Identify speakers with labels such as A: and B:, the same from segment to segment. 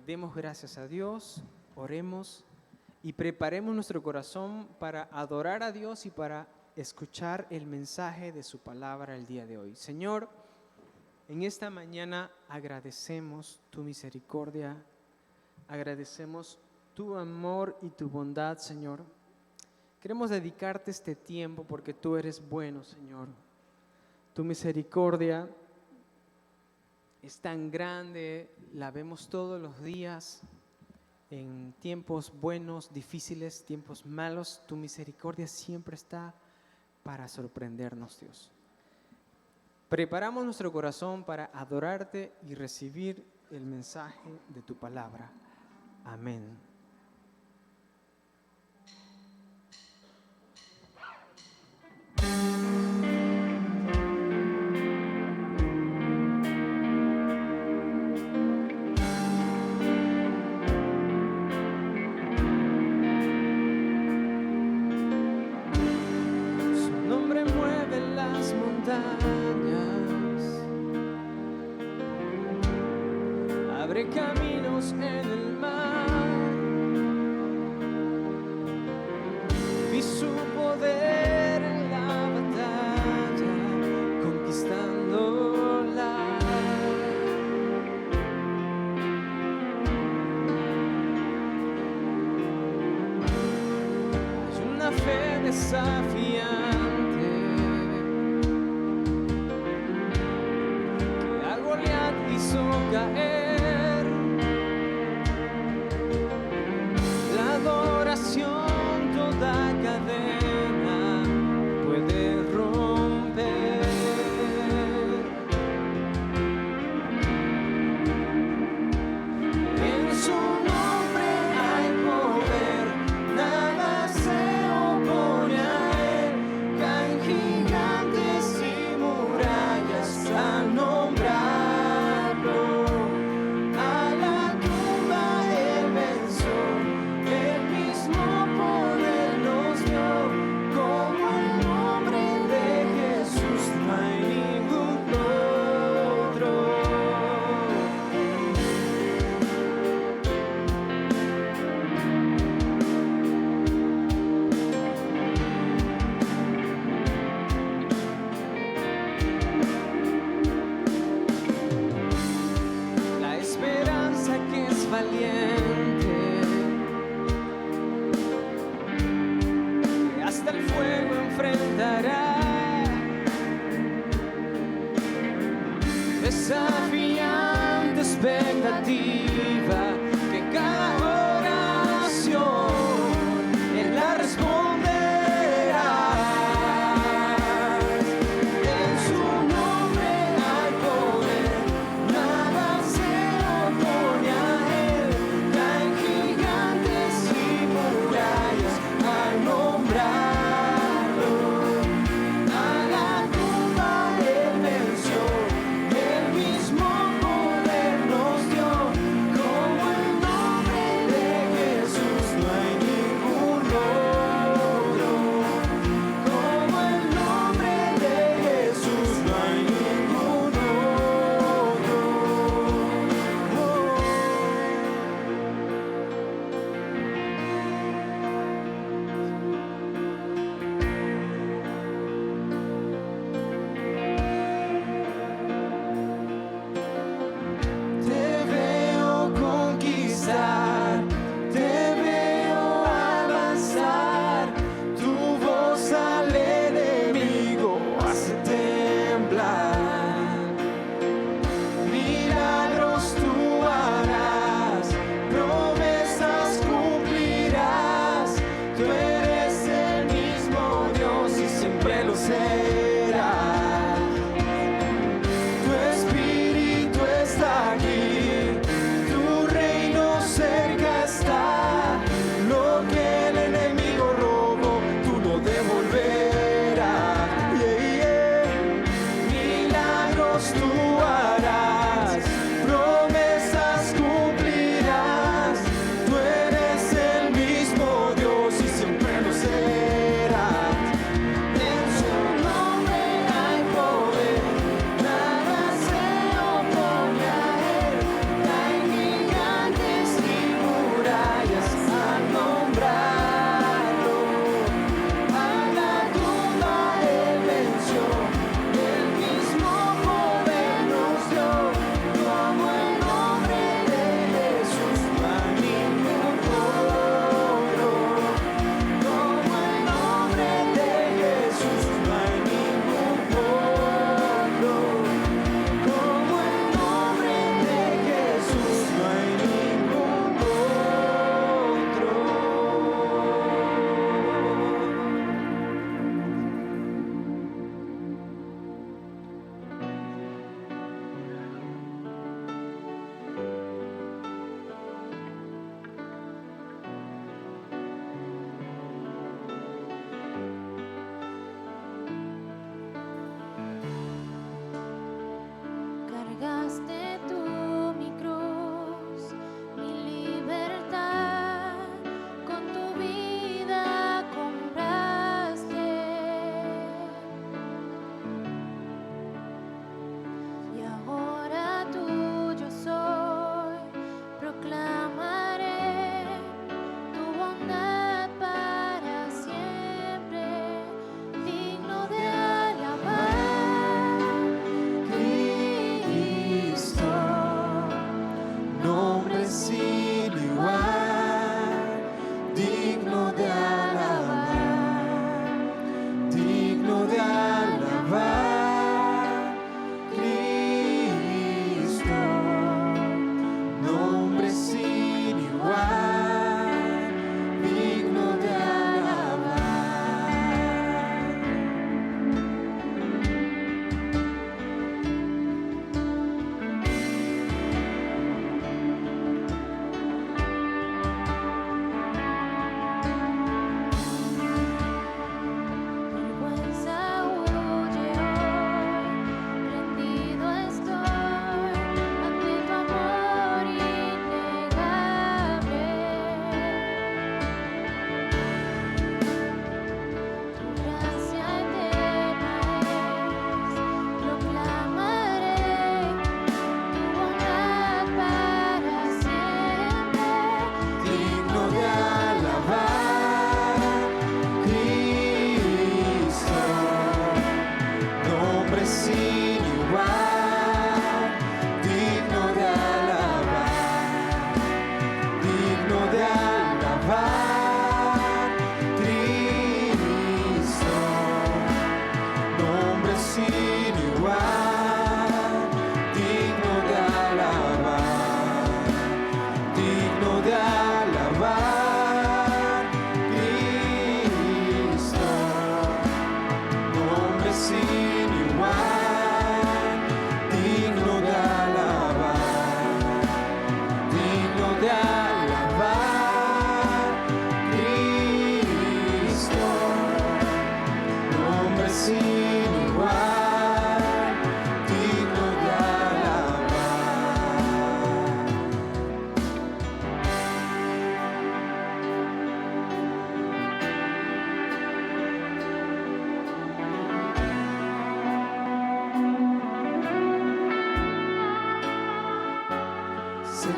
A: demos gracias a Dios, oremos y preparemos nuestro corazón para adorar a Dios y para escuchar el mensaje de su palabra el día de hoy. Señor, en esta mañana agradecemos tu misericordia, agradecemos tu amor y tu bondad, Señor. Queremos dedicarte este tiempo porque tú eres bueno, Señor. Tu misericordia es tan grande, la vemos todos los días, en tiempos buenos, difíciles, tiempos malos. Tu misericordia siempre está para sorprendernos, Dios. Preparamos nuestro corazón para adorarte y recibir el mensaje de tu palabra. Amén. Abre caminos en el mar, vi su poder en la batalla, conquistándola. Hay una fe desafiante que a Goliat hizo caer. Toda cadena puede romper. En su nombre hay poder, nada se opone a él. Caen gigantes y murallas al nombrarlo. A la tumba él venció. Valiente, que hasta el fuego enfrentará, desafiante expectativa, que cada oración Él la responderá. En su nombre hay poder, nada se opone a él. Caen gigantes y murallas al nombrarlo. A la tumba él venció, él mismo
B: sin igual, digno de alabar, digno de alabar, Cristo, nombre sin igual, digno de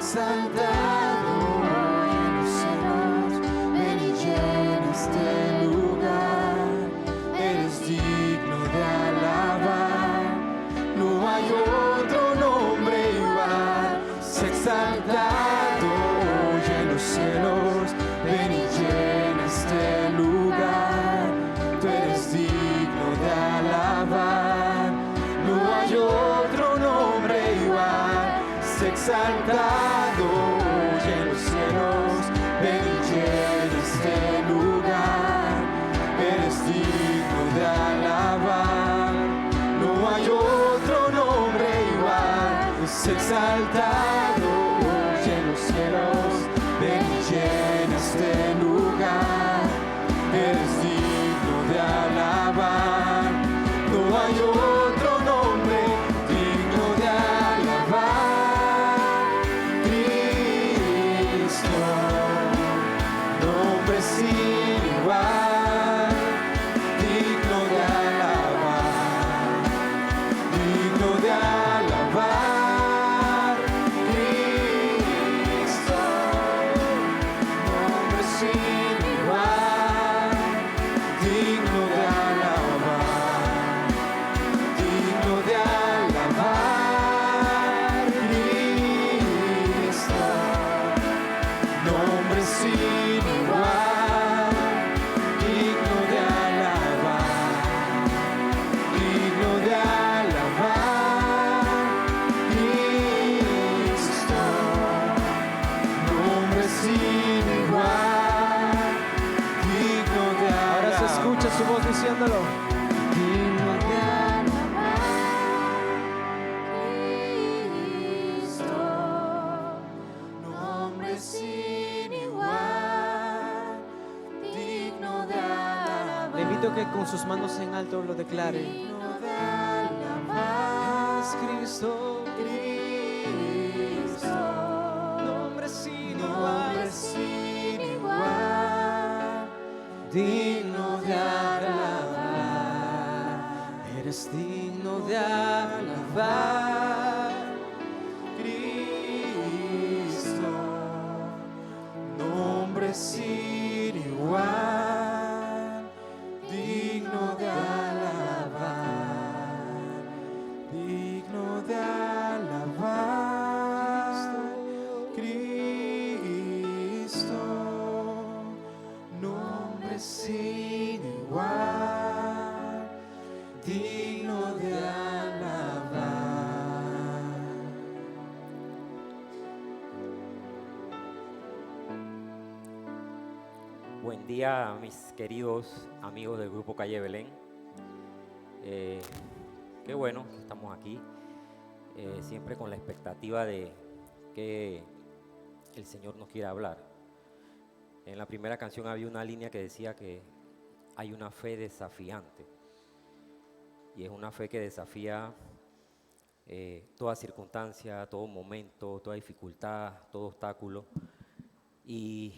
B: exaltado en los cielos, ven y llena este lugar, eres digno de alabar, no hay otro nombre igual, sé exaltado en los cielos, ven y llena este lugar, tú eres digno de alabar, no hay otro nombre igual, sé exaltado en los cielos, ven y llena este lugar, eres digno de alabar, no hay otro nombre igual, es exaltado en los cielos, ven y llena este lugar, eres digno de alabar, no hay otro nombre digno de alabar, Cristo, nombre sin igual, digno de alabar, digno de alabar, Cristo, nombre sin igual, digno de alabar, digno de alabar, Cristo, nombre sin igual, digno de alabar, digno de alabar, Cristo, nombre sin igual, digno de alabar.
A: Ahora se escucha su voz diciéndolo.
B: Digno de
C: Cristo, nombre sin igual, digno de alabar.
A: Le invito a que con sus manos en alto lo declare.
C: Digno de alabar,
A: Es Cristo,
C: Cristo,
A: nombre sin
C: nombre
A: igual,
C: sin igual,
A: digno de alabar. Eres digno de alabar,
B: Cristo, nombre sin igual, digno de alabar, digno de alabar, Cristo. nombre sin igual, digno de alabar.
D: Buen día, mis queridos amigos del Grupo Calle Belén. Qué bueno que estamos aquí, siempre con la expectativa de que el Señor nos quiera hablar. En la primera canción había una línea que decía que hay una fe desafiante, y es una fe que desafía toda circunstancia, todo momento, toda dificultad, todo obstáculo. Y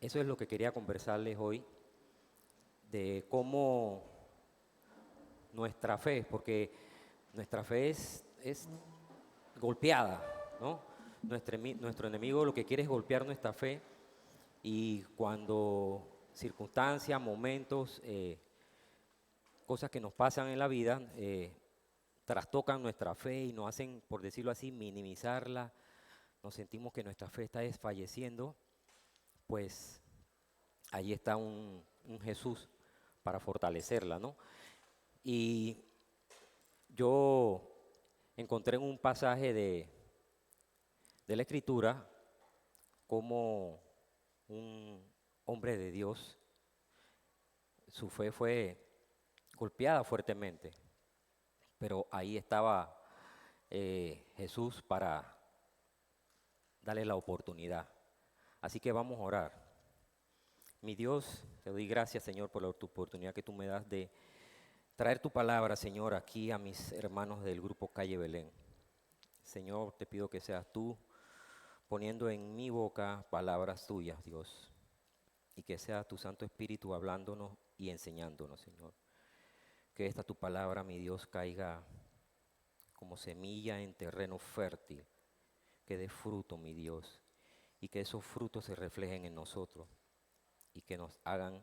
D: eso es lo que quería conversarles hoy, de cómo nuestra fe, porque nuestra fe es golpeada, ¿no? Nuestro enemigo lo que quiere es golpear nuestra fe, y cuando circunstancias, momentos, cosas que nos pasan en la vida trastocan nuestra fe y nos hacen, por decirlo así, minimizarla, nos sentimos que nuestra fe está desfalleciendo, pues ahí está un Jesús para fortalecerla, ¿no? Y yo encontré en un pasaje de la Escritura como un hombre de Dios, su fe fue golpeada fuertemente, pero ahí estaba Jesús para darle la oportunidad. Así que vamos a orar. Mi Dios, te doy gracias, Señor, por la oportunidad que tú me das de traer tu palabra, Señor, aquí a mis hermanos del Grupo Calle Belén. Señor, te pido que seas tú poniendo en mi boca palabras tuyas, Dios, y que sea tu Santo Espíritu hablándonos y enseñándonos, Señor. Que esta tu palabra, mi Dios, caiga como semilla en terreno fértil, que dé fruto, mi Dios, y que esos frutos se reflejen en nosotros y que nos hagan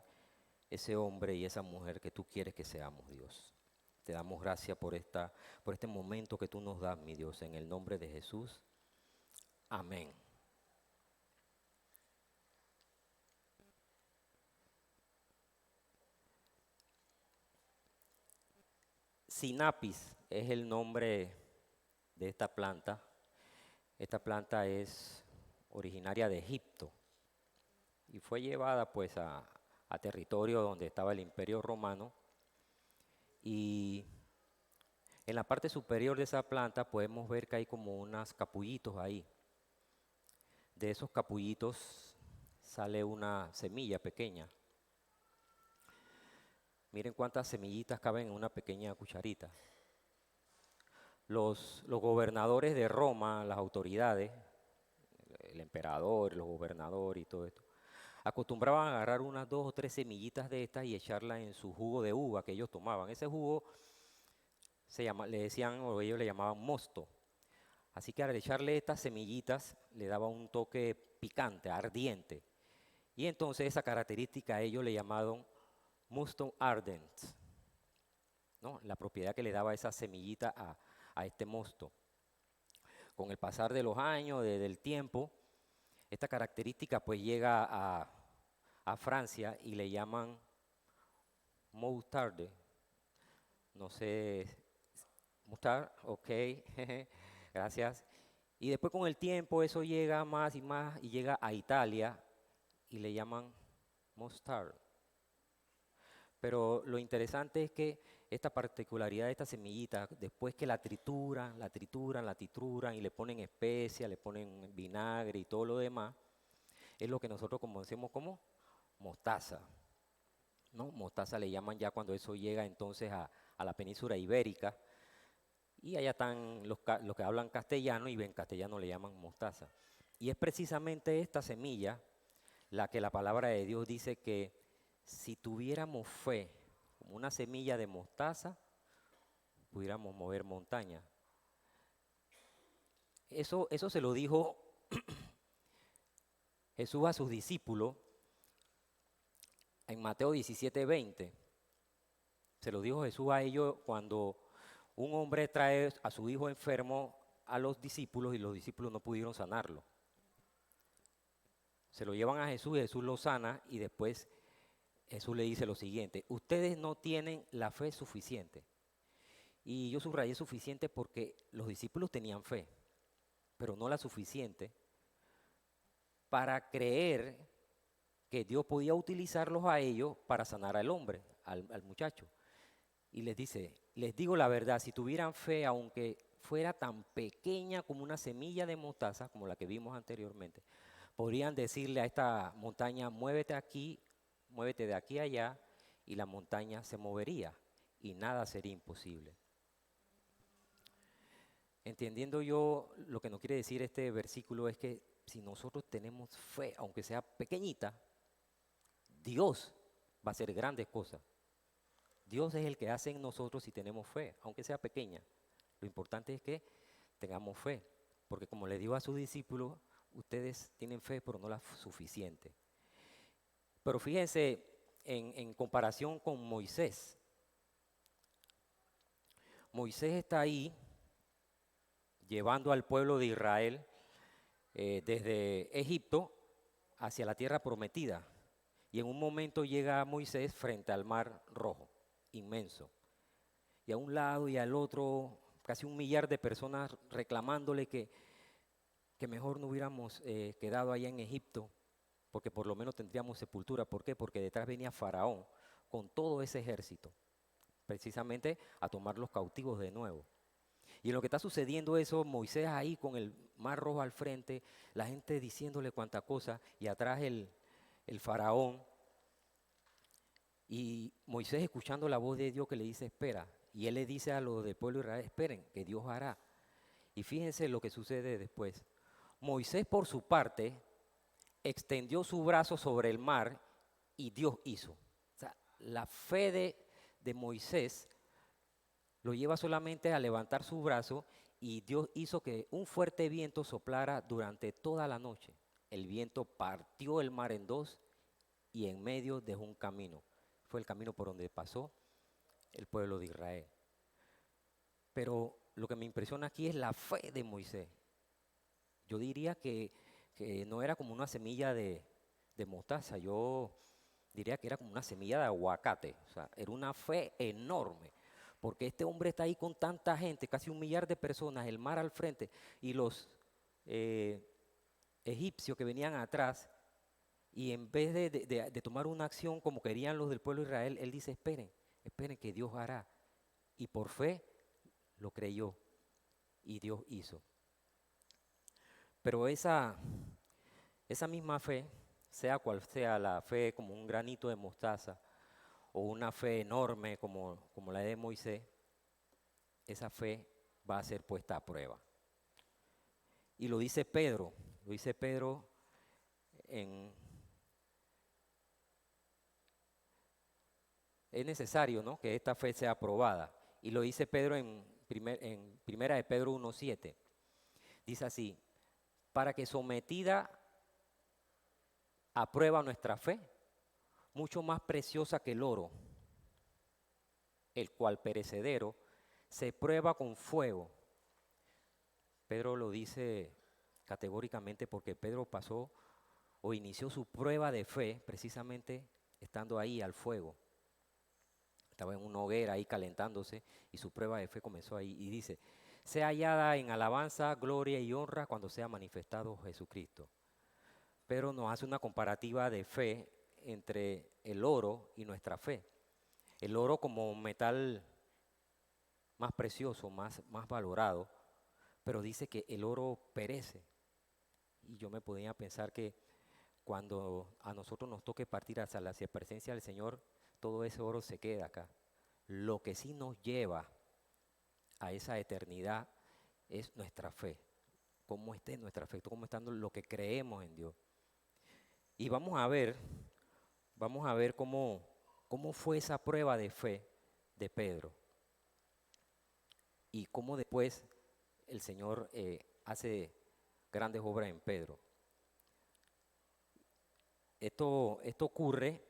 D: ese hombre y esa mujer que tú quieres que seamos, Dios. Te damos gracias por este momento que tú nos das, mi Dios, en el nombre de Jesús. Amén. Sinapis es el nombre de esta planta. Esta planta es originaria de Egipto y fue llevada pues a territorio donde estaba el Imperio Romano, y en la parte superior de esa planta podemos ver que hay como unos capullitos ahí. De esos capullitos sale una semilla pequeña. Miren cuántas semillitas caben en una pequeña cucharita. Los gobernadores de Roma, las autoridades, el emperador, los gobernadores y todo esto, acostumbraban a agarrar unas 2 o 3 semillitas de estas y echarlas en su jugo de uva que ellos tomaban. Ese jugo le decían, o ellos le llamaban mosto. Así que al echarle estas semillitas le daba un toque picante, ardiente. Y entonces esa característica a ellos le llamaban mustum ardent, ¿no? La propiedad que le daba esa semillita a este mosto. Con el pasar de los años, del tiempo, esta característica pues llega a Francia y le llaman moutarde. No sé, moutarde, ok, gracias. Y después con el tiempo eso llega más y más y llega a Italia y le llaman mustard. Pero lo interesante es que esta particularidad de esta semillita, después que la trituran y le ponen especias, le ponen vinagre y todo lo demás, es lo que nosotros conocemos como mostaza, ¿no? Mostaza le llaman ya cuando eso llega entonces a la península ibérica, y allá están los que hablan castellano y en castellano le llaman mostaza. Y es precisamente esta semilla la que la palabra de Dios dice que si tuviéramos fe como una semilla de mostaza, pudiéramos mover montañas. Eso se lo dijo Jesús a sus discípulos en Mateo 17:20. Se lo dijo Jesús a ellos cuando un hombre trae a su hijo enfermo a los discípulos y los discípulos no pudieron sanarlo. Se lo llevan a Jesús y Jesús lo sana y después Jesús le dice lo siguiente: ustedes no tienen la fe suficiente. Y yo subrayé suficiente porque los discípulos tenían fe, pero no la suficiente para creer que Dios podía utilizarlos a ellos para sanar al hombre, al muchacho. Y les dice, les digo la verdad, si tuvieran fe, aunque fuera tan pequeña como una semilla de mostaza, como la que vimos anteriormente, podrían decirle a esta montaña: muévete aquí, muévete de aquí a allá, y la montaña se movería y nada sería imposible. Entendiendo yo lo que nos quiere decir este versículo es que si nosotros tenemos fe, aunque sea pequeñita, Dios va a hacer grandes cosas. Dios es el que hace en nosotros si tenemos fe, aunque sea pequeña. Lo importante es que tengamos fe, porque como le digo a sus discípulos, ustedes tienen fe, pero no la suficiente. Pero fíjense en comparación con Moisés. Moisés está ahí llevando al pueblo de Israel desde Egipto hacia la tierra prometida. Y en un momento llega Moisés frente al mar Rojo, inmenso. Y a un lado y al otro, casi 1 millar de personas reclamándole que mejor no hubiéramos quedado allá en Egipto, porque por lo menos tendríamos sepultura. ¿Por qué? Porque detrás venía Faraón con todo ese ejército, precisamente a tomar los cautivos de nuevo. Y en lo que está sucediendo eso, Moisés ahí con el mar Rojo al frente, la gente diciéndole cuánta cosa, y atrás el Faraón, y Moisés escuchando la voz de Dios que le dice: espera, y él le dice a los del pueblo de Israel: esperen, que Dios hará. Y fíjense lo que sucede después. Moisés, por su parte, extendió su brazo sobre el mar y Dios hizo. O sea, la fe de Moisés lo lleva solamente a levantar su brazo y Dios hizo que un fuerte viento soplara durante toda la noche. El viento partió el mar en dos y en medio dejó un camino. Fue el camino por donde pasó el pueblo de Israel. Pero lo que me impresiona aquí es la fe de Moisés. Yo diría que no era como una semilla de mostaza, yo diría que era como una semilla de aguacate. O sea, era una fe enorme, porque este hombre está ahí con tanta gente, casi 1 millar de personas, el mar al frente, y los egipcios que venían atrás, y en vez de tomar una acción como querían los del pueblo de Israel, él dice: esperen, esperen que Dios hará. Y por fe lo creyó y Dios hizo. Pero esa misma fe, sea cual sea la fe como un granito de mostaza o una fe enorme como la de Moisés, esa fe va a ser puesta a prueba. Y lo dice Pedro es necesario, ¿no?, que esta fe sea probada. Y lo dice Pedro en primera de Pedro 1:7. Dice así: para que sometida a prueba nuestra fe, mucho más preciosa que el oro, el cual perecedero se prueba con fuego. Pedro lo dice categóricamente porque Pedro pasó o inició su prueba de fe precisamente estando ahí al fuego. Estaba en una hoguera ahí calentándose y su prueba de fe comenzó ahí. Y dice: sea hallada en alabanza, gloria y honra cuando sea manifestado Jesucristo. Pero nos hace una comparativa de fe entre el oro y nuestra fe. El oro como metal más precioso, más valorado, pero dice que el oro perece. Y yo me podía pensar que cuando a nosotros nos toque partir hacia la presencia del Señor, todo ese oro se queda acá. Lo que sí nos lleva a esa eternidad es nuestra fe. Cómo esté nuestra fe, cómo está lo que creemos en Dios. Y vamos a ver cómo fue esa prueba de fe de Pedro. Y cómo después el Señor hace grandes obras en Pedro. Esto ocurre,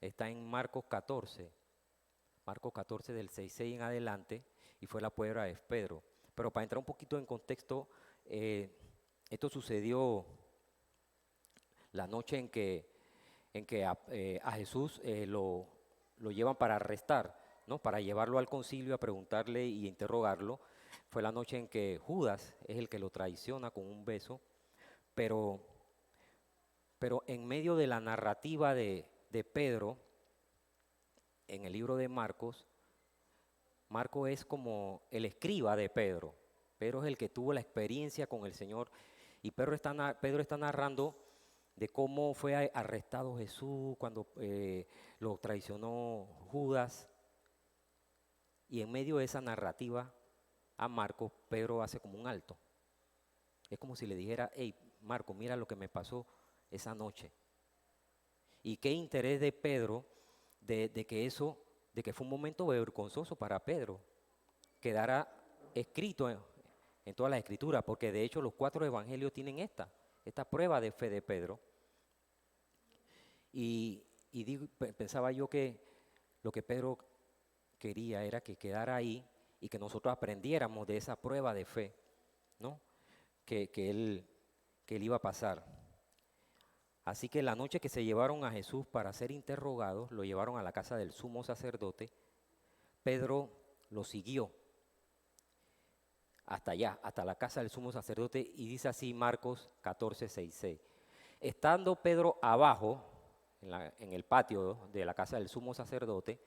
D: está en Marcos 14 del 6:6 en adelante, y fue la prueba de Pedro. Pero para entrar un poquito en contexto, esto sucedió la noche en que a Jesús lo llevan para arrestar, ¿no? Para llevarlo al concilio a preguntarle y interrogarlo. Fue la noche en que Judas es el que lo traiciona con un beso, pero en medio de la narrativa de Pedro, en el libro de Marcos, Marcos es como el escriba de Pedro. Pedro es el que tuvo la experiencia con el Señor y Pedro está narrando de cómo fue arrestado Jesús cuando lo traicionó Judas. Y en medio de esa narrativa a Marcos, Pedro hace como un alto. Es como si le dijera, hey, Marcos, mira lo que me pasó esa noche. Y qué interés de Pedro de que fue un momento vergonzoso para Pedro, quedara escrito en todas las escrituras, porque de hecho los 4 evangelios tienen esta prueba de fe de Pedro. Y pensaba yo que lo que Pedro quería era que quedara ahí y que nosotros aprendiéramos de esa prueba de fe, ¿no? que él iba a pasar. Así que la noche que se llevaron a Jesús para ser interrogados, lo llevaron a la casa del sumo sacerdote. Pedro lo siguió hasta allá, hasta la casa del sumo sacerdote, y dice así Marcos 14:6. Estando Pedro abajo, en el patio de la casa del sumo sacerdote,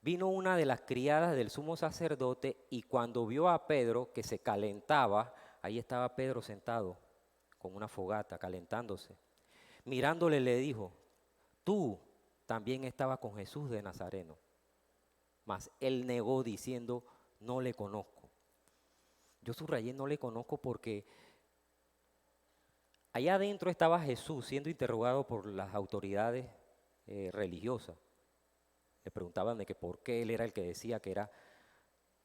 D: vino una de las criadas del sumo sacerdote y cuando vio a Pedro que se calentaba, ahí estaba Pedro sentado con una fogata calentándose. Mirándole le dijo, tú también estabas con Jesús de Nazareno. Mas él negó diciendo, no le conozco. Yo subrayé no le conozco porque allá adentro estaba Jesús siendo interrogado por las autoridades religiosas. Le preguntaban de que por qué él era el que decía que era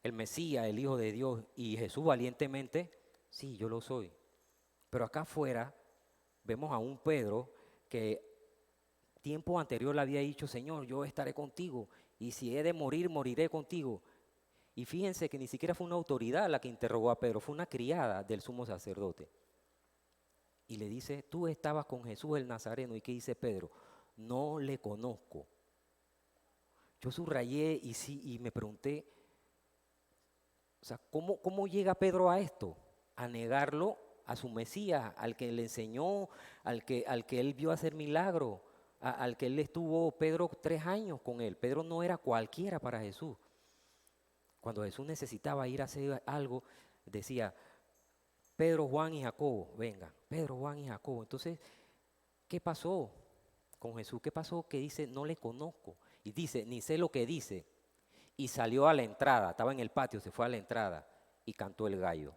D: el Mesías, el Hijo de Dios. Y Jesús valientemente, sí, yo lo soy. Pero acá afuera vemos a un Pedro que tiempo anterior le había dicho, Señor, yo estaré contigo, y si he de morir, moriré contigo. Y fíjense que ni siquiera fue una autoridad la que interrogó a Pedro, fue una criada del sumo sacerdote. Y le dice, tú estabas con Jesús el Nazareno. ¿Y qué dice Pedro? No le conozco. Yo subrayé y me pregunté, o sea, ¿cómo llega Pedro a esto? A negarlo a su Mesías, al que le enseñó, al que él vio hacer milagros, al que él estuvo, Pedro, 3 años con él. Pedro no era cualquiera para Jesús. Cuando Jesús necesitaba ir a hacer algo, decía, Pedro, Juan y Jacobo, venga, Pedro, Juan y Jacobo. Entonces, ¿qué pasó con Jesús? ¿Qué pasó? Que dice, no le conozco. Y dice, ni sé lo que dice. Y salió a la entrada, estaba en el patio, se fue a la entrada y cantó el gallo.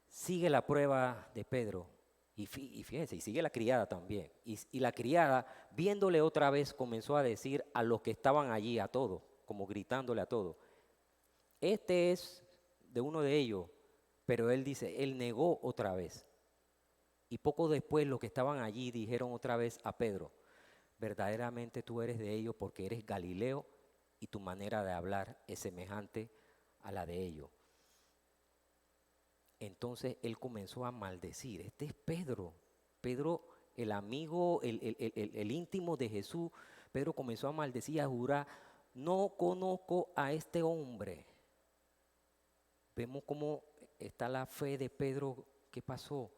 D: Sigue la prueba de Pedro y fíjense, y sigue la criada también. Y la criada, viéndole otra vez, comenzó a decir a los que estaban allí, a todos, como gritándole a todos, este es de uno de ellos, pero él dice, él negó otra vez. Y poco después los que estaban allí dijeron otra vez a Pedro, verdaderamente tú eres de ellos porque eres Galileo y tu manera de hablar es semejante a la de ellos. Entonces él comenzó a maldecir. Este es Pedro. Pedro, el amigo, el íntimo de Jesús. Pedro comenzó a maldecir, a jurar, no conozco a este hombre. Vemos cómo está la fe de Pedro. ¿Qué pasó?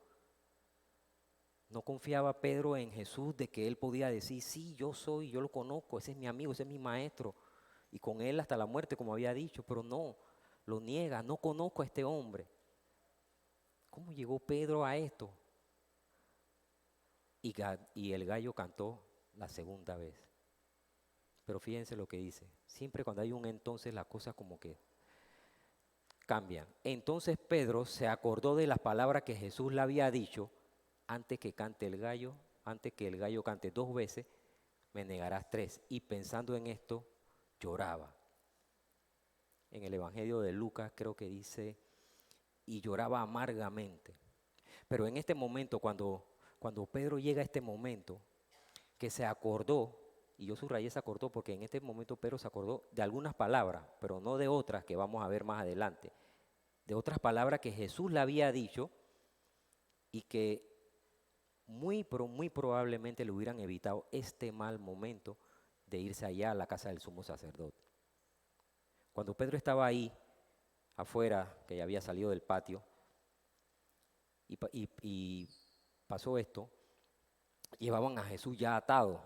D: No confiaba Pedro en Jesús de que él podía decir, sí, yo soy, yo lo conozco, ese es mi amigo, ese es mi maestro. Y con él hasta la muerte, como había dicho, pero no, lo niega, no conozco a este hombre. ¿Cómo llegó Pedro a esto? Y el gallo cantó la segunda vez. Pero fíjense lo que dice. Siempre cuando hay un entonces, las cosas como que cambian. Entonces Pedro se acordó de las palabras que Jesús le había dicho, antes que cante el gallo, antes que el gallo cante 2 veces, me negarás 3. Y pensando en esto, lloraba. En el Evangelio de Lucas creo que dice, y lloraba amargamente. Pero en este momento, cuando Pedro llega a este momento, que se acordó y yo subrayé se acordó porque en este momento Pedro se acordó de algunas palabras, pero no de otras que vamos a ver más adelante, de otras palabras que Jesús le había dicho y que pero muy probablemente le hubieran evitado este mal momento de irse allá a la casa del sumo sacerdote. Cuando Pedro estaba ahí, afuera, que ya había salido del patio, y pasó esto, llevaban a Jesús ya atado,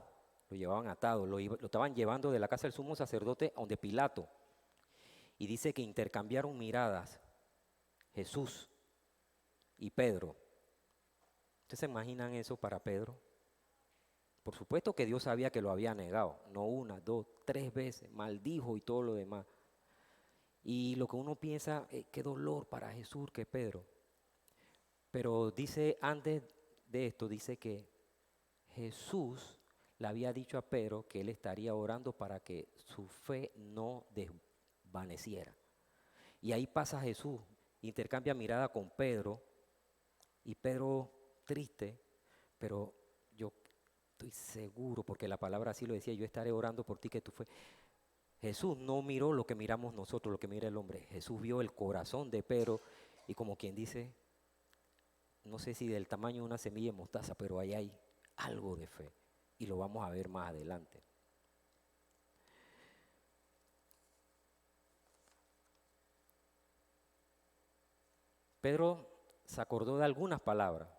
D: lo llevaban atado, lo estaban llevando de la casa del sumo sacerdote a donde Pilato. Y dice que intercambiaron miradas Jesús y Pedro. ¿Ustedes se imaginan eso para Pedro? Por supuesto que Dios sabía que lo había negado, no una, dos, tres veces, maldijo y todo lo demás. Y lo que uno piensa, qué dolor para Jesús que Pedro. Pero dice, antes de esto, dice que Jesús le había dicho a Pedro que él estaría orando para que su fe no desvaneciera. Y ahí pasa Jesús, intercambia mirada con Pedro, y Pedro triste, pero yo estoy seguro, porque la palabra así lo decía, yo estaré orando por ti que tu fe. Jesús no miró lo que miramos nosotros, lo que mira el hombre. Jesús vio el corazón de Pedro y como quien dice, no sé si del tamaño de una semilla de mostaza, pero ahí hay algo de fe y lo vamos a ver más adelante. Pedro se acordó de algunas palabras.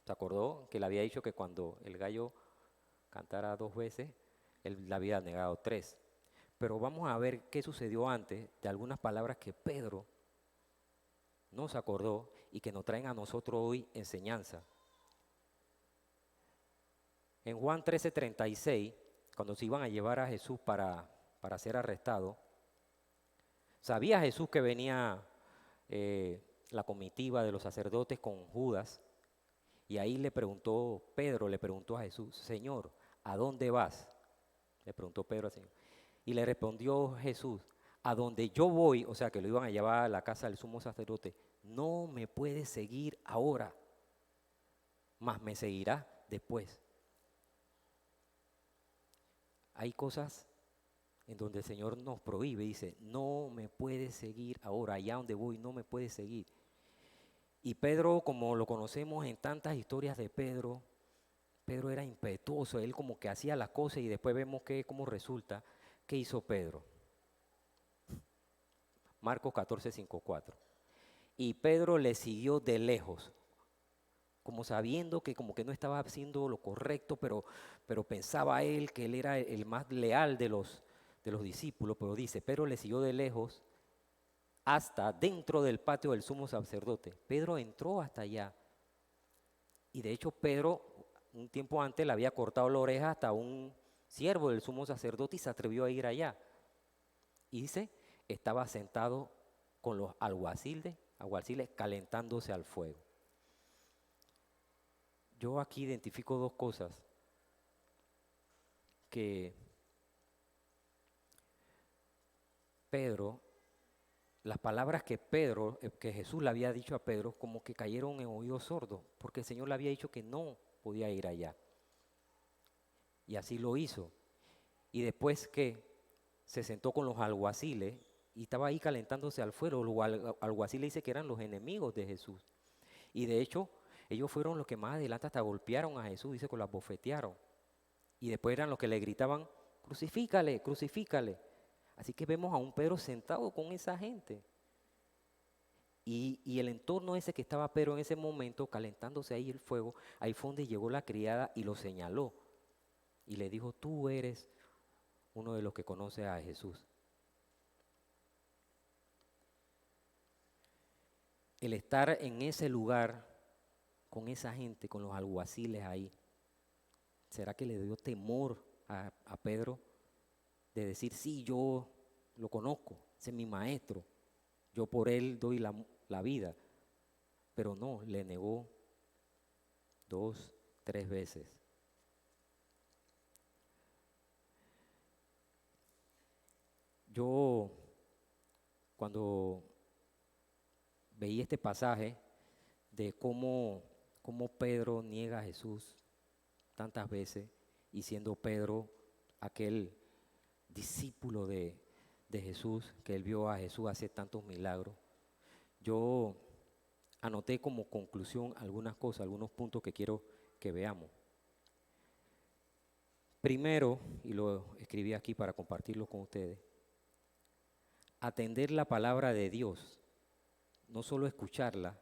D: Se acordó que le había dicho que cuando el gallo cantara 2 veces, él le había negado 3. Pero vamos a ver qué sucedió antes de algunas palabras que Pedro no se acordó y que nos traen a nosotros hoy enseñanza. En Juan 13:36, cuando se iban a llevar a Jesús para ser arrestado, sabía Jesús que venía la comitiva de los sacerdotes con Judas, y ahí Pedro le preguntó a Jesús, Señor, ¿a dónde vas? Le preguntó Pedro al Señor. Y le respondió Jesús, a donde yo voy, o sea que lo iban a llevar a la casa del sumo sacerdote, no me puedes seguir ahora, mas me seguirá después. Hay cosas en donde el Señor nos prohíbe, dice, no me puedes seguir ahora, allá donde voy no me puedes seguir. Y Pedro, como lo conocemos en tantas historias de Pedro, Pedro era impetuoso, él como que hacía las cosas y después vemos cómo resulta. ¿Qué hizo Pedro? Marcos 14:5-4. Y Pedro le siguió de lejos, como sabiendo que como que no estaba haciendo lo correcto, pero pensaba él que él era el más leal de los discípulos, pero dice, Pedro le siguió de lejos hasta dentro del patio del sumo sacerdote. Pedro entró hasta allá. Y de hecho Pedro, un tiempo antes, le había cortado la oreja hasta un siervo del sumo sacerdote y se atrevió a ir allá. Y dice, estaba sentado con los alguaciles calentándose al fuego. Yo aquí identifico 2 cosas que Pedro, las palabras que Jesús le había dicho a Pedro, como que cayeron en oídos sordos, porque el Señor le había dicho que no podía ir allá. Y así lo hizo. Y después que se sentó con los alguaciles y estaba ahí calentándose al fuego, los alguaciles dice que eran los enemigos de Jesús. Y de hecho, ellos fueron los que más adelante hasta golpearon a Jesús, dice que lo abofetearon. Y después eran los que le gritaban, crucifícale, crucifícale. Así que vemos a un Pedro sentado con esa gente. Y el entorno ese que estaba Pedro en ese momento, calentándose ahí el fuego, ahí fue donde llegó la criada y lo señaló. Y le dijo, tú eres uno de los que conoce a Jesús. El estar en ese lugar, con esa gente, con los alguaciles ahí, ¿será que le dio temor a Pedro de decir, sí, yo lo conozco, ese es mi maestro, yo por él doy la vida? Pero no, le negó 2, 3 veces. Yo, cuando veí este pasaje de cómo Pedro niega a Jesús tantas veces y siendo Pedro aquel discípulo de Jesús, que él vio a Jesús hacer tantos milagros, yo anoté como conclusión algunas cosas, algunos puntos que quiero que veamos. Primero, y lo escribí aquí para compartirlo con ustedes, atender la palabra de Dios, no solo escucharla,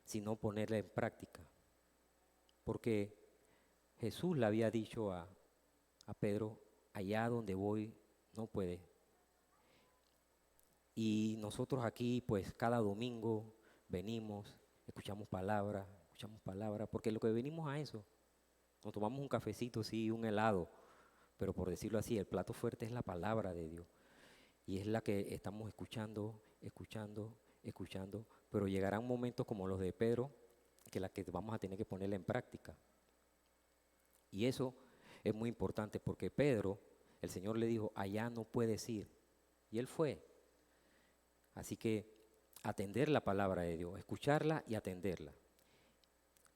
D: sino ponerla en práctica. Porque Jesús le había dicho a Pedro, allá donde voy no puedes. Y nosotros aquí, pues cada domingo venimos, escuchamos palabra, porque lo que venimos a eso, nos tomamos un cafecito, sí, un helado, pero por decirlo así, el plato fuerte es la palabra de Dios. Y es la que estamos escuchando, pero llegarán momentos como los de Pedro, que la que vamos a tener que ponerla en práctica. Y eso es muy importante porque Pedro, el Señor le dijo, allá no puedes ir. Y él fue. Así que atender la palabra de Dios, escucharla y atenderla.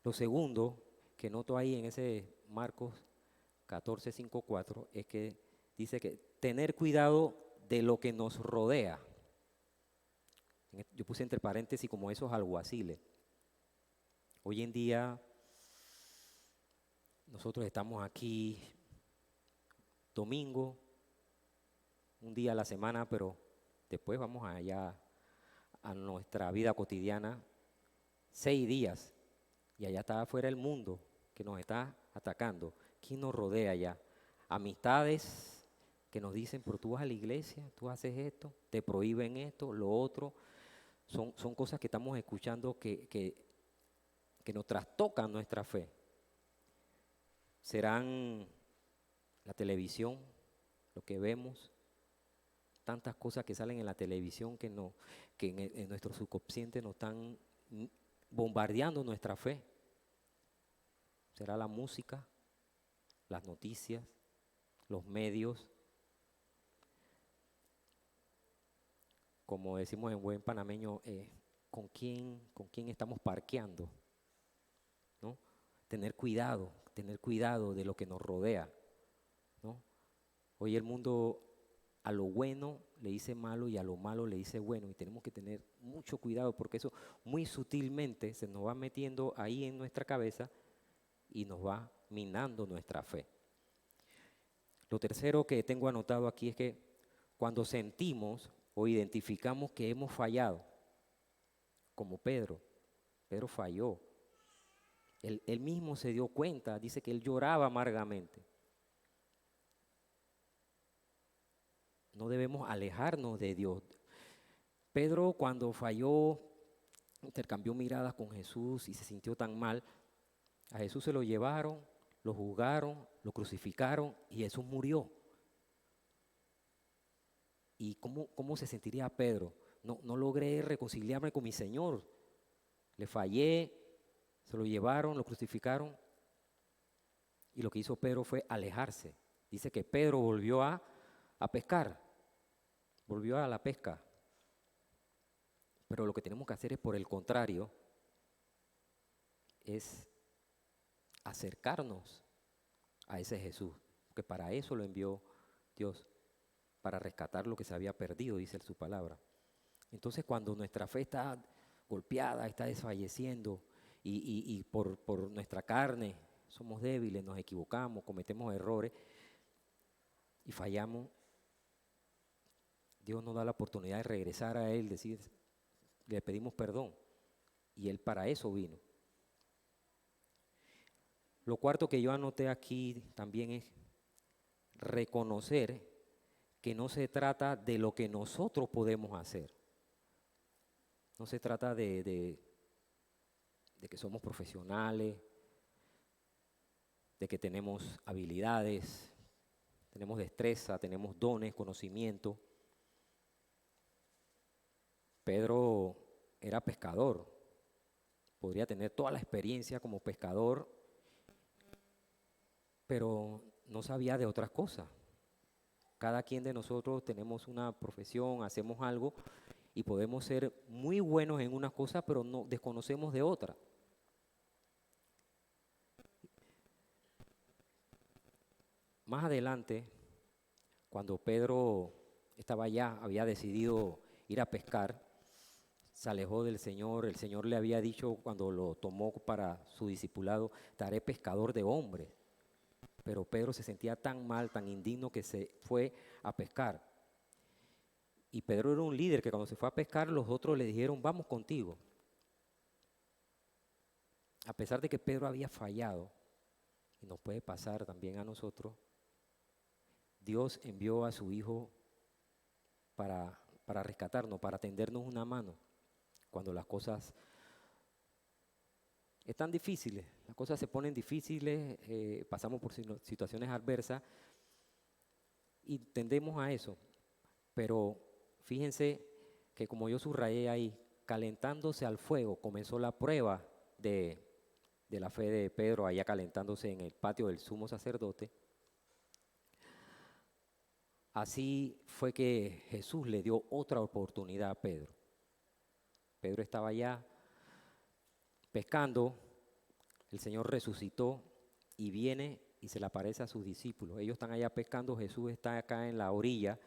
D: Lo segundo que noto ahí en ese Marcos 14:5-4 es que dice que tener cuidado de lo que nos rodea. Yo puse entre paréntesis como esos alguaciles. Hoy en día nosotros estamos aquí domingo, un día a la semana, pero después vamos allá a nuestra vida cotidiana 6 días y allá está afuera el mundo que nos está atacando. ¿Quién nos rodea allá? Amistades que nos dicen, pero tú vas a la iglesia, tú haces esto, te prohíben esto, lo otro. Son cosas que estamos escuchando que nos trastocan nuestra fe. Serán la televisión, lo que vemos, tantas cosas que salen en la televisión que en nuestro subconsciente nos están bombardeando nuestra fe. Será la música, las noticias, los medios. Como decimos en buen panameño, ¿con quién estamos parqueando? ¿No? Tener cuidado de lo que nos rodea, ¿no? Hoy el mundo a lo bueno le dice malo y a lo malo le dice bueno, y tenemos que tener mucho cuidado porque eso muy sutilmente se nos va metiendo ahí en nuestra cabeza y nos va minando nuestra fe. Lo tercero que tengo anotado aquí es que cuando sentimos o identificamos que hemos fallado, como Pedro falló. Él mismo se dio cuenta, dice que él lloraba amargamente. No debemos alejarnos de Dios. Pedro cuando falló, intercambió miradas con Jesús y se sintió tan mal. A Jesús se lo llevaron, lo juzgaron, lo crucificaron y Jesús murió. ¿Y cómo se sentiría Pedro? No logré reconciliarme con mi Señor. Le fallé, se lo llevaron, lo crucificaron. Y lo que hizo Pedro fue alejarse. Dice que Pedro volvió a pescar, volvió a la pesca. Pero lo que tenemos que hacer es, por el contrario, es acercarnos a ese Jesús, porque para eso lo envió Dios, para rescatar lo que se había perdido, dice su palabra. Entonces, cuando nuestra fe está golpeada, está desfalleciendo y por nuestra carne somos débiles, nos equivocamos, cometemos errores y fallamos, Dios nos da la oportunidad de regresar a Él, decir, le pedimos perdón, y Él para eso vino. Lo cuarto que yo anoté aquí también es reconocer que no se trata de lo que nosotros podemos hacer. No se trata de que somos profesionales, de que tenemos habilidades, tenemos destreza, tenemos dones, conocimiento. Pedro era pescador, podría tener toda la experiencia como pescador, pero no sabía de otras cosas. Cada quien de nosotros tenemos una profesión, hacemos algo y podemos ser muy buenos en una cosa, pero no desconocemos de otra. más adelante, cuando Pedro estaba allá, había decidido ir a pescar, se alejó del Señor. El Señor le había dicho cuando lo tomó para su discipulado, te haré pescador de hombres. Pero Pedro se sentía tan mal, tan indigno, que se fue a pescar. Y Pedro era un líder que cuando se fue a pescar, los otros le dijeron, vamos contigo. A pesar de que Pedro había fallado, y nos puede pasar también a nosotros, Dios envió a su Hijo para rescatarnos, para tendernos una mano cuando las cosas están difíciles, las cosas se ponen difíciles, pasamos por situaciones adversas y tendemos a eso. Pero fíjense que como yo subrayé ahí, calentándose al fuego, comenzó la prueba de la fe de Pedro, allá calentándose en el patio del sumo sacerdote. Así fue que Jesús le dio otra oportunidad a Pedro. Pedro estaba allá pescando, el Señor resucitó y viene y se le aparece a sus discípulos. Ellos están allá pescando, Jesús está acá en la orilla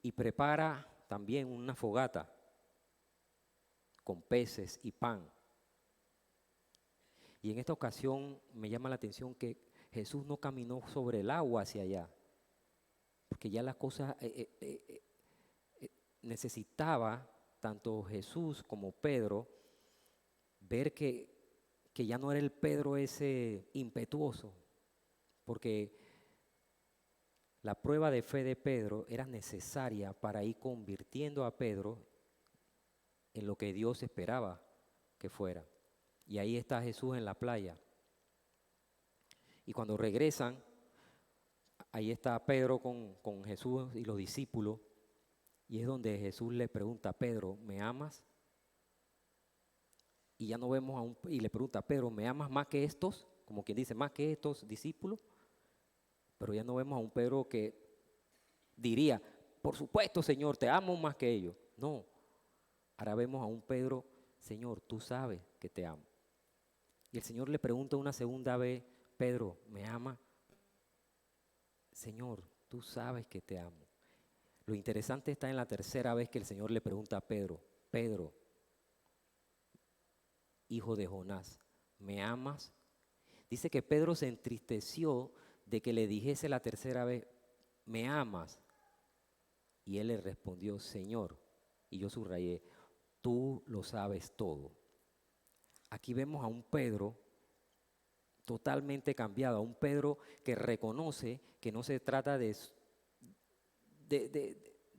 D: y prepara también una fogata con peces y pan. Y en esta ocasión me llama la atención que Jesús no caminó sobre el agua hacia allá, porque ya la cosa necesitaba tanto Jesús como Pedro ver que ya no era el Pedro ese impetuoso, porque la prueba de fe de Pedro era necesaria para ir convirtiendo a Pedro en lo que Dios esperaba que fuera. Y ahí está Jesús en la playa. Y cuando regresan, ahí está Pedro con Jesús y los discípulos, y es donde Jesús le pregunta a Pedro, ¿me amas? Y ya no vemos y le pregunta a Pedro, ¿me amas más que estos? Como quien dice, más que estos discípulos. Pero ya no vemos a un Pedro que diría, por supuesto, Señor, te amo más que ellos. No, ahora vemos a un Pedro, Señor, tú sabes que te amo. Y el Señor le pregunta una segunda vez, Pedro, ¿me amas? Señor, tú sabes que te amo. Lo interesante está en la tercera vez que el Señor le pregunta a Pedro, Pedro, hijo de Jonás, ¿me amas? Dice que Pedro se entristeció de que le dijese la tercera vez, ¿me amas? Y él le respondió, Señor, y yo subrayé, tú lo sabes todo. Aquí vemos a un Pedro totalmente cambiado, a un Pedro que reconoce que no se trata de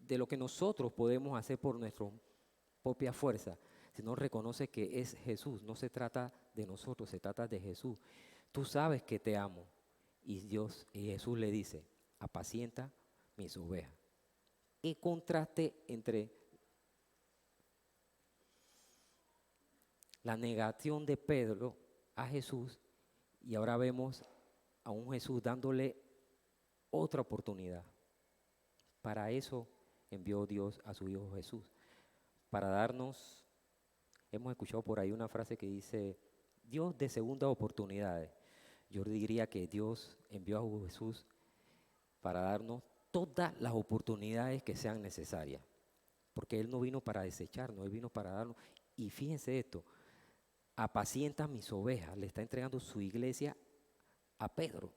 D: lo que nosotros podemos hacer por nuestra propia fuerza, sino reconoce que es Jesús. No se trata de nosotros, se trata de Jesús. Tú sabes que te amo. Y Jesús le dice, apacienta mis ovejas. ¿Qué contraste entre la negación de Pedro a Jesús y ahora vemos a un Jesús dándole otra oportunidad? Para eso envió Dios a su Hijo Jesús, para darnos, hemos escuchado por ahí una frase que dice, Dios de segundas oportunidades. Yo diría que Dios envió a Jesús para darnos todas las oportunidades que sean necesarias, porque Él no vino para desecharnos, Él vino para darnos. Y fíjense esto, apacienta mis ovejas, le está entregando su iglesia a Pedro,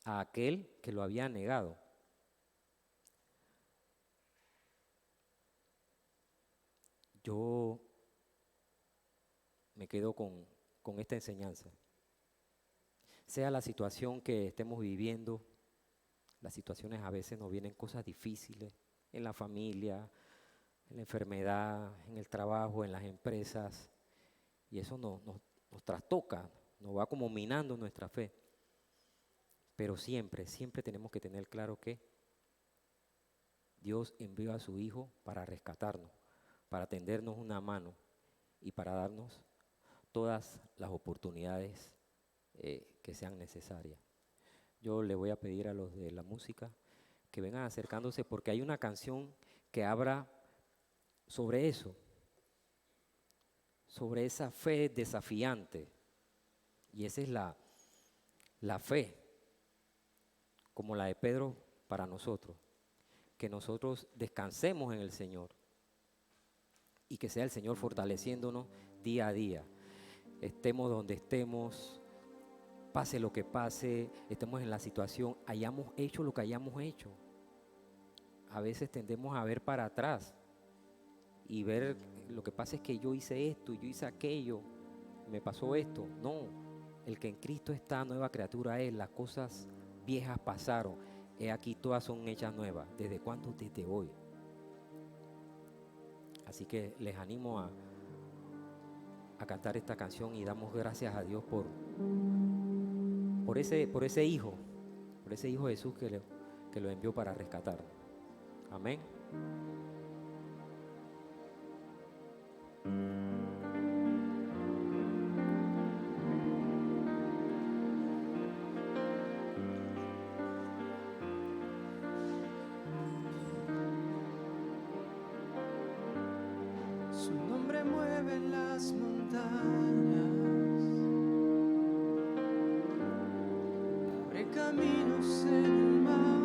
D: a aquel que lo había negado. Yo me quedo con esta enseñanza. Sea la situación que estemos viviendo, las situaciones a veces nos vienen cosas difíciles en la familia, en la enfermedad, en el trabajo, en las empresas, y eso nos trastoca, nos va como minando nuestra fe. Pero siempre tenemos que tener claro que Dios envió a su Hijo para rescatarnos, para tendernos una mano y para darnos todas las oportunidades que sean necesarias. Yo le voy a pedir a los de la música que vengan acercándose porque hay una canción que habla sobre eso, sobre esa fe desafiante. Y esa es la fe como la de Pedro para nosotros, que nosotros descansemos en el Señor y que sea el Señor fortaleciéndonos día a día. Estemos donde estemos, pase lo que pase, estemos en la situación, hayamos hecho lo que hayamos hecho. A veces tendemos a ver para atrás y ver, lo que pasa es que yo hice esto, yo hice aquello, me pasó esto. No, el que en Cristo está, nueva criatura es, las cosas viejas pasaron, he aquí todas son hechas nuevas. ¿Desde cuándo? Desde hoy. Así que les animo a cantar esta canción y damos gracias a Dios por ese hijo Jesús que lo envió para rescatarnos. Amén.
A: Su nombre mueve las montañas, abre caminos en el mar,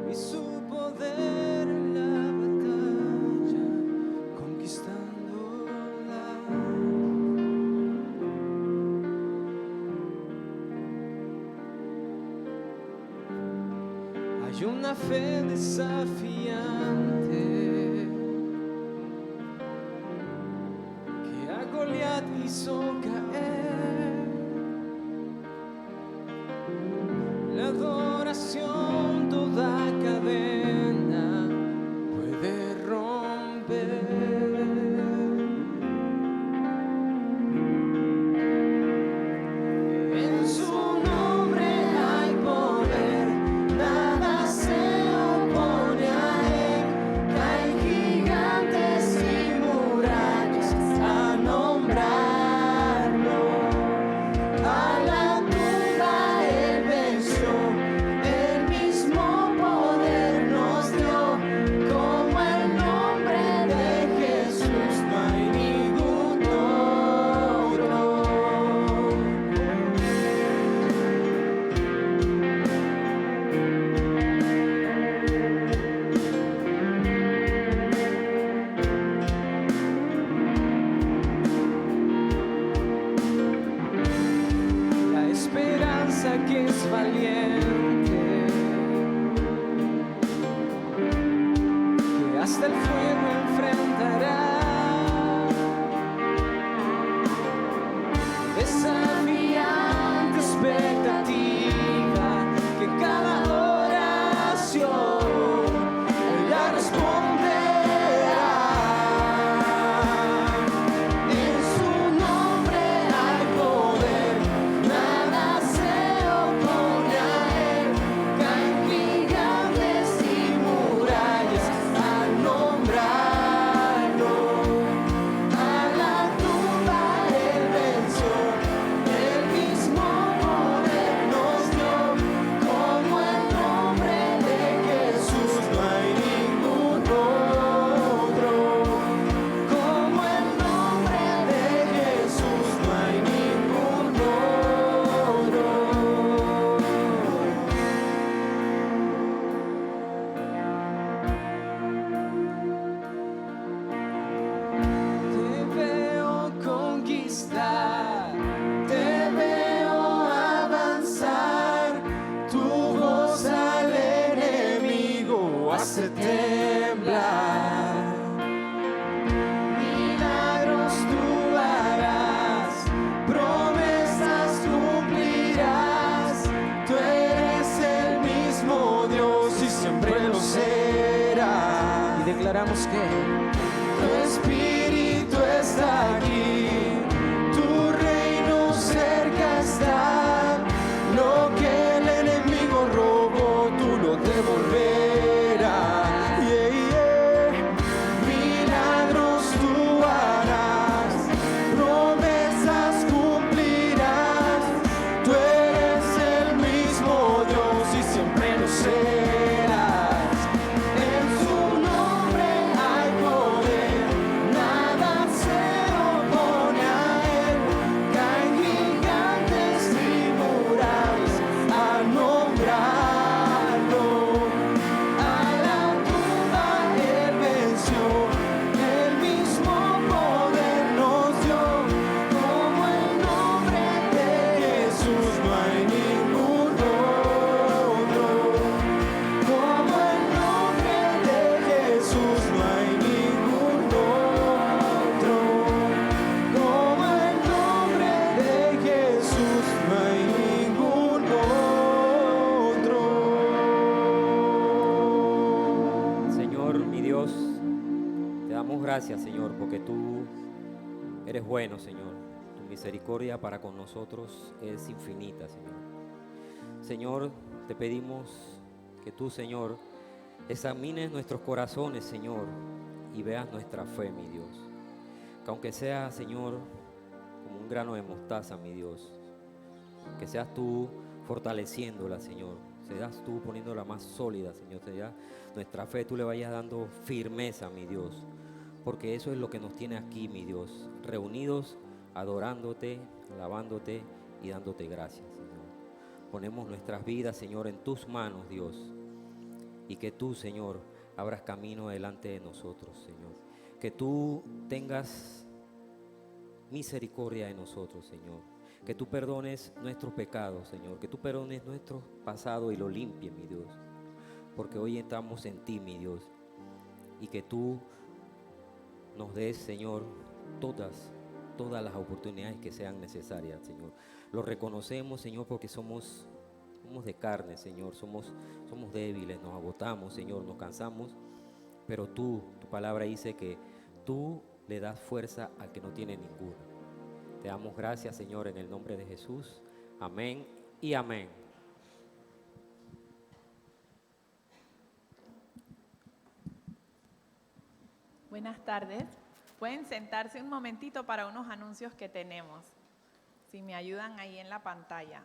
A: y su poder en la batalla, conquistándola. Hay una fe desafiante que a Goliat hizo caer. La adoración toda cadena puede romper. En su nombre hay poder, nada se opone a él. Caen gigantes y murallas a nombrarlo. A la tumba él venció, el mismo poder nos dio. Como el nombre de Jesús no hay ningún otro. La esperanza que es valiente, que hasta el fuego enfrentará, desafiante expectativa, que cada oración ella responderá. En su nombre hay poder, nada se opone a él. Caen gigantes y murallas al nombrarlo. A la tumba él venció, el mismo poder nos dio. Como el nombre de Jesús no hay ningún otro. Como el nombre de Jesús no hay ningún otro. Te veo conquistar, te veo avanzar, tu voz al enemigo hace temblar. Milagros tú harás, promesas cumplirás, tú eres el mismo Dios y siempre lo serás. Y declaramos que tu espíritu está aquí, tu reino cerca está. Lo que el enemigo robó, tú lo devolverás. Yeah, yeah. Milagros tú harás, promesas cumplirás. Tú eres el mismo Dios y siempre lo serás. En su nombre hay poder,
D: damos gracias, Señor, porque tú eres bueno, Señor. Tu misericordia para con nosotros es infinita, Señor. Señor, te pedimos que tú, Señor, examines nuestros corazones, Señor, y veas nuestra fe, mi Dios. Que aunque sea, Señor, como un grano de mostaza, mi Dios, que seas tú fortaleciéndola, Señor. Seas tú poniéndola más sólida, Señor. Seas nuestra fe, tú le vayas dando firmeza, mi Dios. Porque eso es lo que nos tiene aquí, mi Dios. Reunidos, adorándote, alabándote y dándote gracias, Señor. Ponemos nuestras vidas, Señor, en tus manos, Dios. Y que tú, Señor, abras camino delante de nosotros, Señor. Que tú tengas misericordia de nosotros, Señor. Que tú perdones nuestros pecados, Señor. Que tú perdones nuestro pasado y lo limpies, mi Dios. Porque hoy estamos en ti, mi Dios. Y que tú nos des, Señor, todas las oportunidades que sean necesarias, Señor. Lo reconocemos, Señor, porque somos de carne, Señor. Somos débiles, nos agotamos, Señor, nos cansamos. Pero tu palabra dice que tú le das fuerza al que no tiene ninguna. Te damos gracias, Señor, en el nombre de Jesús. Amén y amén.
E: Buenas tardes. Pueden sentarse un momentito para unos anuncios que tenemos. Si me ayudan ahí en la pantalla.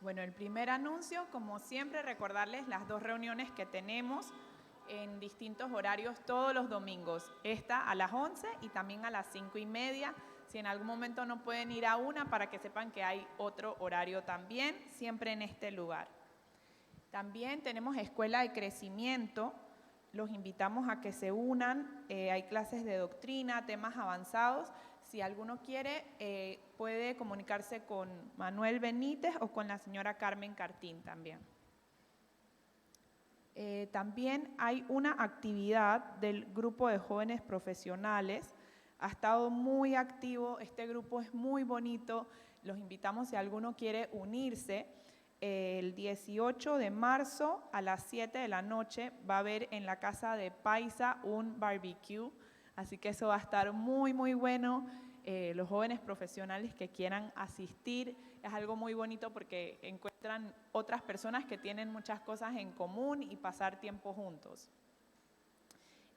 E: Bueno, el primer anuncio, como siempre, recordarles las 2 reuniones que tenemos en distintos horarios todos los domingos. Esta a las 11 y también a las 5:30. Si en algún momento no pueden ir a una, para que sepan que hay otro horario también, siempre en este lugar. También tenemos Escuela de Crecimiento. Los invitamos a que se unan. Hay clases de doctrina, temas avanzados. Si alguno quiere, puede comunicarse con Manuel Benítez o con la señora Carmen Cartín también. También hay una actividad del grupo de jóvenes profesionales. Ha estado muy activo, este grupo es muy bonito. Los invitamos si alguno quiere unirse. El 18 de marzo a las 7 de la noche va a haber en la casa de Paisa un barbecue. Así que eso va a estar muy, muy bueno. Los jóvenes profesionales que quieran asistir, es algo muy bonito porque encuentran otras personas que tienen muchas cosas en común y pasar tiempo juntos.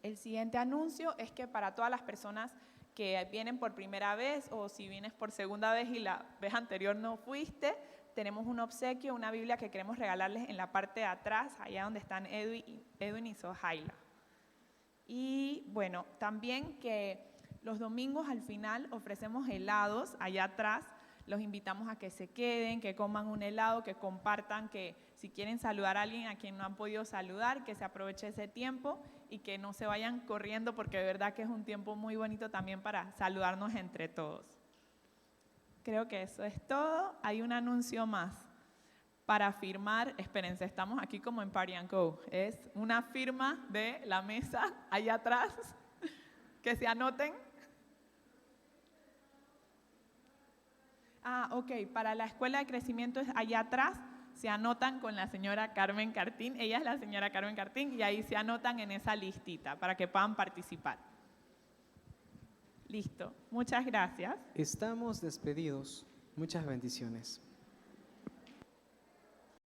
E: El siguiente anuncio es que para todas las personas que vienen por primera vez o si vienes por segunda vez y la vez anterior no fuiste, tenemos un obsequio, una Biblia que queremos regalarles en la parte de atrás, allá donde están Edwin y Sohaila. Y bueno, también que los domingos al final ofrecemos helados allá atrás. Los invitamos a que se queden, que coman un helado, que compartan, que si quieren saludar a alguien a quien no han podido saludar, que se aproveche ese tiempo y que no se vayan corriendo porque de verdad que es un tiempo muy bonito también para saludarnos entre todos. Creo que eso es todo. Hay un anuncio más para firmar. Espérense, estamos aquí como en Party & Go. Es una firma de la mesa allá atrás. Que se anoten. Ok, para la Escuela de Crecimiento es allá atrás, se anotan con la señora Carmen Cartín, ella es la señora Carmen Cartín, y ahí se anotan en esa listita para que puedan participar. Listo, muchas gracias.
A: Estamos despedidos. Muchas bendiciones.